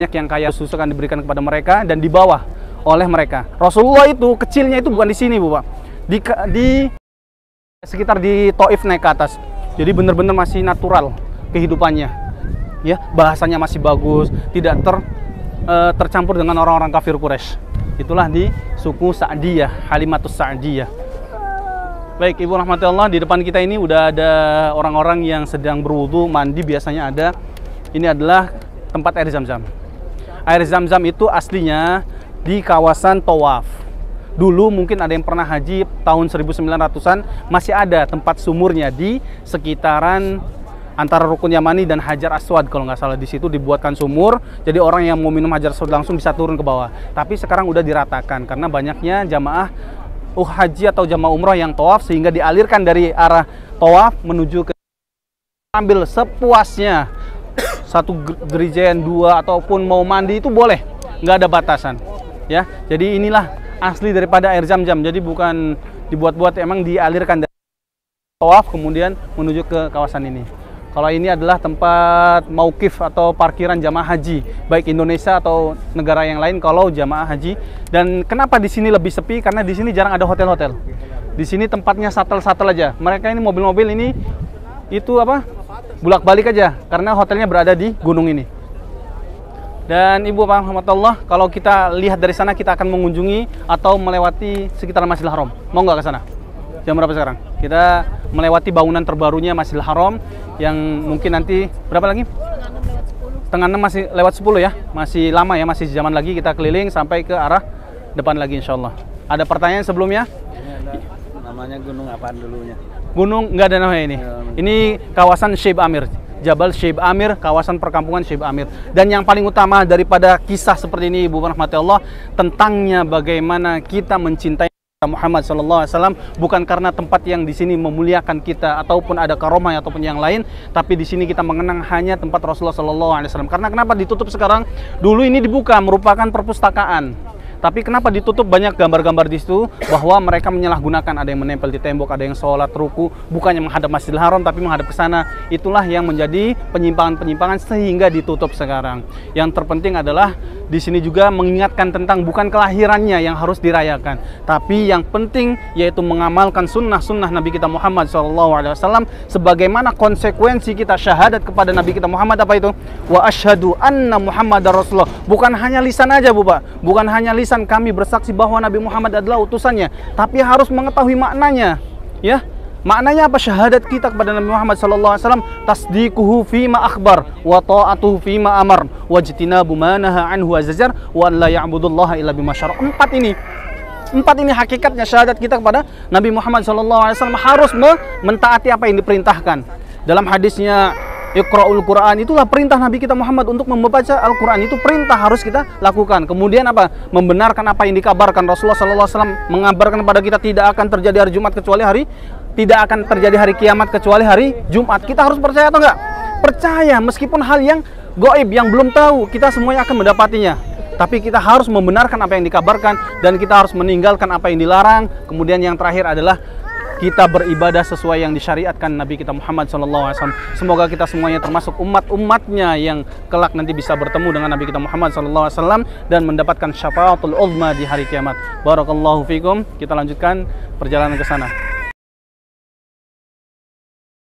banyak yang kaya susu akan diberikan kepada mereka dan di bawah oleh mereka. Rasulullah itu kecilnya itu bukan di sini, Bu, Pak. Di sekitar di Taif naik ke atas. Jadi benar-benar masih natural kehidupannya. Ya, bahasanya masih bagus, tidak tercampur dengan orang-orang kafir Quraisy. Itulah di suku Sa'diyah, Halimatus Sa'diyah. Baik, Ibu rahmatullah, di depan kita ini udah ada orang-orang yang sedang berwudu, mandi biasanya ada. Ini adalah tempat air Zam-Zam. Air Zam-Zam itu aslinya di kawasan Tawaf. Dulu mungkin ada yang pernah haji tahun 1900-an, masih ada tempat sumurnya di sekitaran antara Rukun Yamani dan Hajar Aswad kalau nggak salah. Di situ dibuatkan sumur, jadi orang yang mau minum Hajar Aswad langsung bisa turun ke bawah. Tapi sekarang udah diratakan karena banyaknya jamaah haji atau jamaah umroh yang tawaf, sehingga dialirkan dari arah tawaf menuju ke ambil sepuasnya. Satu gerijen, dua, ataupun mau mandi itu boleh, nggak ada batasan. Ya, jadi inilah asli daripada air Zam-Zam. Jadi bukan dibuat-buat, emang dialirkan dari tawaf kemudian menuju ke kawasan ini. Kalau ini adalah tempat mauqif atau parkiran jamaah haji, baik Indonesia atau negara yang lain kalau jamaah haji. Dan kenapa di sini lebih sepi? Karena di sini jarang ada hotel-hotel. Di sini tempatnya shuttle-shuttle aja. Mereka ini mobil-mobil ini itu apa? Bulak-balik aja karena hotelnya berada di gunung ini. Dan Ibu rahmatullah, kalau kita lihat dari sana kita akan mengunjungi atau melewati sekitar Masjidil Haram. Mau nggak ke sana? Jam berapa sekarang? Kita melewati bangunan terbarunya Masjidil Haram yang mungkin nanti berapa lagi? Setengah 6 masih lewat 10 ya. Masih lama ya, masih zaman lagi kita keliling sampai ke arah depan lagi insyaallah. Ada pertanyaan sebelumnya? Namanya gunung apaan dulunya? Gunung nggak ada namanya ini. Ini kawasan Syaib Amir. Jabal Syaib Amir, kawasan perkampungan Syaib Amir. Dan yang paling utama daripada kisah seperti ini, Ibu rahmatullah, tentangnya bagaimana kita mencintai Muhammad SAW, bukan karena tempat yang di sini memuliakan kita ataupun ada karomah ataupun yang lain, tapi di sini kita mengenang hanya tempat Rasulullah SAW. Karena kenapa ditutup sekarang? Dulu ini dibuka merupakan perpustakaan. Tapi kenapa ditutup? Banyak gambar-gambar di situ bahwa mereka menyalahgunakan, ada yang menempel di tembok, ada yang sholat ruku bukannya menghadap Masjidil Haram tapi menghadap ke sana. Itulah yang menjadi penyimpangan-penyimpangan sehingga ditutup sekarang. Yang terpenting adalah di sini juga mengingatkan tentang bukan kelahirannya yang harus dirayakan, tapi yang penting yaitu mengamalkan sunnah-sunnah Nabi kita Muhammad SAW, sebagaimana konsekuensi kita syahadat kepada Nabi kita Muhammad. Apa itu? Wa asyhadu anna Muhammadar Rasulullah. Bukan hanya lisan aja, Bu, Pak. Bukan hanya lisan kami bersaksi bahwa Nabi Muhammad adalah utusannya, tapi harus mengetahui maknanya. Ya, maknanya apa? Syahadat kita kepada Nabi Muhammad SAW, tasdiquhu fima akhbar wa ta'atuhu fima amar wajtinabu ma naha anhu wa zajar wa an la ya'budullaha illa bima syara'. Empat ini hakikatnya syahadat kita kepada Nabi Muhammad SAW, harus mentaati apa yang diperintahkan. Dalam hadisnya Iqra'ul Quran, itulah perintah Nabi kita Muhammad untuk membaca Al-Quran, itu perintah harus kita lakukan. Kemudian apa? Membenarkan apa yang dikabarkan Rasulullah SAW, mengabarkan kepada kita tidak akan terjadi hari Jumat kecuali tidak akan terjadi hari kiamat kecuali hari Jumat. Kita harus percaya atau enggak? Percaya, meskipun hal yang gaib, yang belum tahu, kita semuanya akan mendapatinya. Tapi kita harus membenarkan apa yang dikabarkan dan kita harus meninggalkan apa yang dilarang. Kemudian yang terakhir adalah kita beribadah sesuai yang disyariatkan Nabi kita Muhammad SAW. Semoga kita semuanya termasuk umat-umatnya yang kelak nanti bisa bertemu dengan Nabi kita Muhammad SAW dan mendapatkan syafaatul uzma di hari kiamat. Barakallahu fikum. Kita lanjutkan perjalanan ke sana.